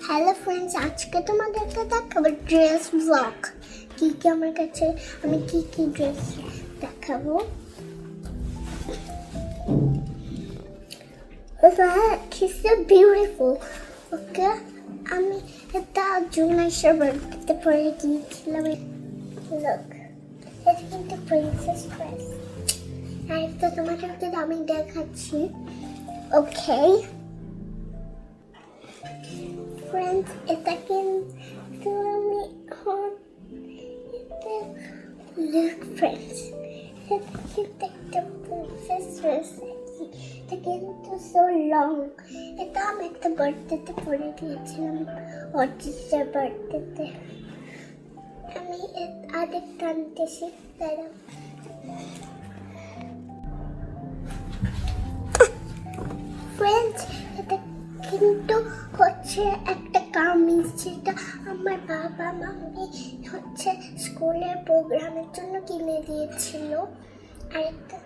Hello friends, আজকে তোমাদেরকে দেখাবো ড্রেস ব্লগ। কি কি আমার কাছে আমি কি কি ড্রেস দেখাবো। She's so beautiful. ওকে, আমি এটা জুনাইশের বার্থডেতে পরে গিয়েছিলাম। Look, এটা কিন্তু প্রিন্সেস ড্রেস। আর এটা তোমাদেরকে আমি দেখাচ্ছি। ওকে ফ্রেন্ডস, এটা কিন্তু আমি লুক ফ্রেন্ডস, এটা কিন্তু একটা প্রিন্সেস ড্রেস। এটা কিন্তু সো লং। এটা আমি একটা বার্থডেতে পরে গিয়েছিলাম, অর্জিতের বার্থডেতে। আমি আরেকটা আনতেছি, দাঁড়াও। ফ্রেন্ডস, এটা কিন্তু হচ্ছে একটা কামিজ, যেটা আমার বাবা মামি হচ্ছে স্কুলের প্রোগ্রামের জন্য কিনে দিয়েছিল। আর একটা